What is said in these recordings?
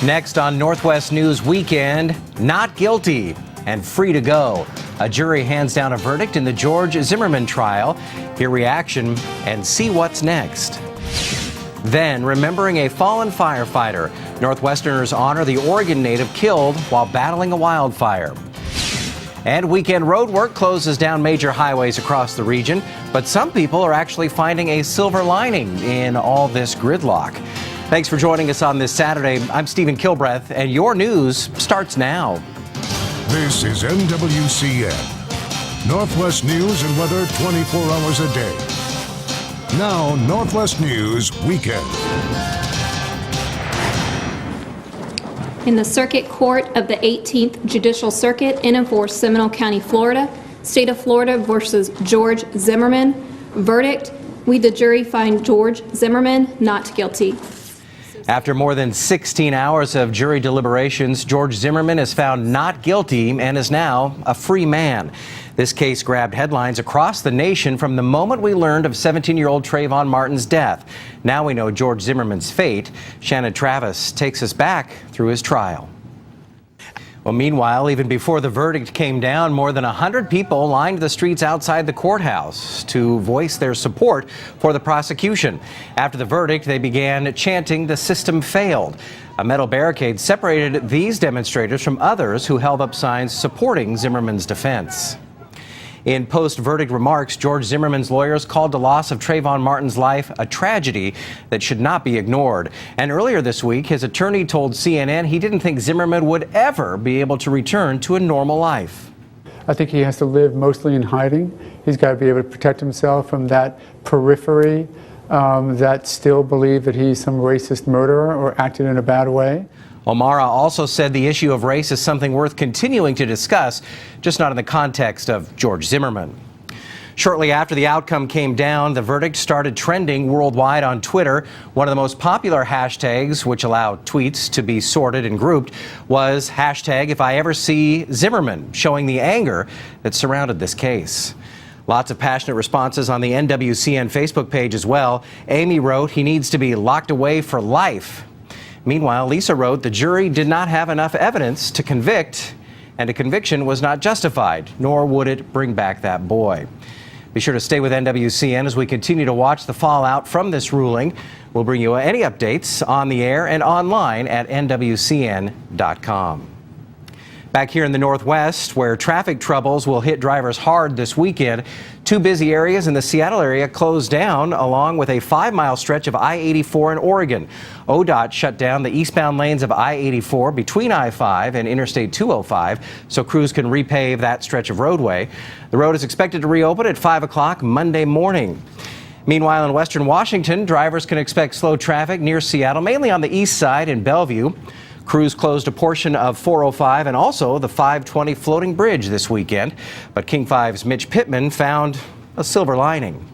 Next on Northwest News Weekend, not guilty and free to go. A jury hands down a verdict in the George Zimmerman trial. Hear reaction and see what's next. Then, remembering a fallen firefighter. Northwesterners honor the Oregon native killed while battling a wildfire. And weekend road work closes down major highways across the region, but some people are actually finding a silver lining in all this gridlock. Thanks for joining us on this Saturday. I'm Stephen Kilbreath, and your news starts now. This is NWCN, Northwest News and weather 24 hours a day. Now, Northwest News Weekend. In the Circuit Court of the 18th Judicial Circuit in and for Seminole County, Florida, State of Florida versus George Zimmerman. Verdict: we, the jury, find George Zimmerman not guilty. After more than 16 hours of jury deliberations, George Zimmerman is found not guilty and is now a free man. This case grabbed headlines across the nation from the moment we learned of 17-year-old Trayvon Martin's death. Now we know George Zimmerman's fate. Shannon Travis takes us back through his trial. Well, meanwhile, even before the verdict came down, more than 100 people lined the streets outside the courthouse to voice their support for the prosecution. After the verdict, they began chanting, "The system failed." A metal barricade separated these demonstrators from others who held up signs supporting Zimmerman's defense. In post-verdict remarks, George Zimmerman's lawyers called the loss of Trayvon Martin's life a tragedy that should not be ignored. And earlier this week, his attorney told CNN he didn't think Zimmerman would ever be able to return to a normal life. I think he has to live mostly in hiding. He's got to be able to protect himself from that periphery that still believe that he's some racist murderer or acted in a bad way. O'Mara also said the issue of race is something worth continuing to discuss, just not in the context of George Zimmerman. Shortly after the outcome came down, the verdict started trending worldwide on Twitter. One of the most popular hashtags, which allow tweets to be sorted and grouped, was #IfIEverSeeZimmerman, showing the anger that surrounded this case. Lots of passionate responses on the NWCN Facebook page as well. Amy wrote, "He needs to be locked away for life." Meanwhile, Lisa wrote, "The jury did not have enough evidence to convict, and a conviction was not justified, nor would it bring back that boy." Be sure to stay with NWCN as we continue to watch the fallout from this ruling. We'll bring you any updates on the air and online at NWCN.com. Back here in the Northwest, where traffic troubles will hit drivers hard this weekend, two busy areas in the Seattle area closed down, along with a 5-mile stretch of I-84 in Oregon. ODOT shut down the eastbound lanes of I-84 between I-5 and Interstate 205 so crews can repave that stretch of roadway. The road is expected to reopen at 5 o'clock Monday morning. Meanwhile, in western Washington, drivers can expect slow traffic near Seattle, mainly on the east side in Bellevue. Crews closed a portion of 405 and also the 520 floating bridge this weekend. But King 5's Mitch Pittman found a silver lining.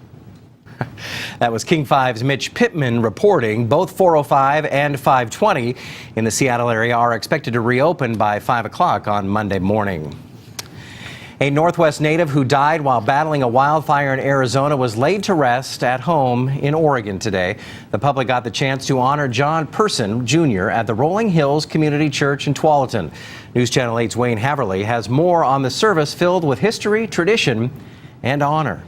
That was King 5's Mitch Pittman reporting. Both 405 and 520 in the Seattle area are expected to reopen by 5 o'clock on Monday morning. A Northwest native who died while battling a wildfire in Arizona was laid to rest at home in Oregon today. The public got the chance to honor John Person, Jr. at the Rolling Hills Community Church in Tualatin. News Channel 8's Wayne Haverly has more on the service filled with history, tradition, and honor.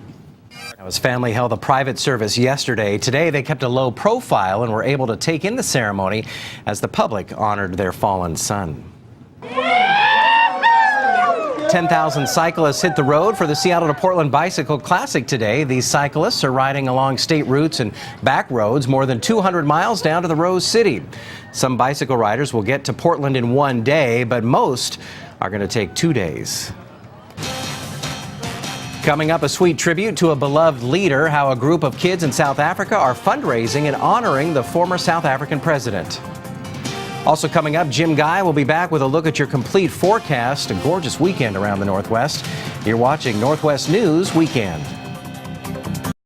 His family held a private service yesterday. Today, they kept a low profile and were able to take in the ceremony as the public honored their fallen son. 10,000 cyclists hit the road for the Seattle to Portland Bicycle Classic today. These cyclists are riding along state routes and back roads more than 200 miles down to the Rose City. Some bicycle riders will get to Portland in one day, but most are going to take 2 days. Coming up, a sweet tribute to a beloved leader, how a group of kids in South Africa are fundraising and honoring the former South African president. Also coming up, Jim Guy will be back with a look at your complete forecast. A gorgeous weekend around the Northwest. You're watching Northwest News Weekend.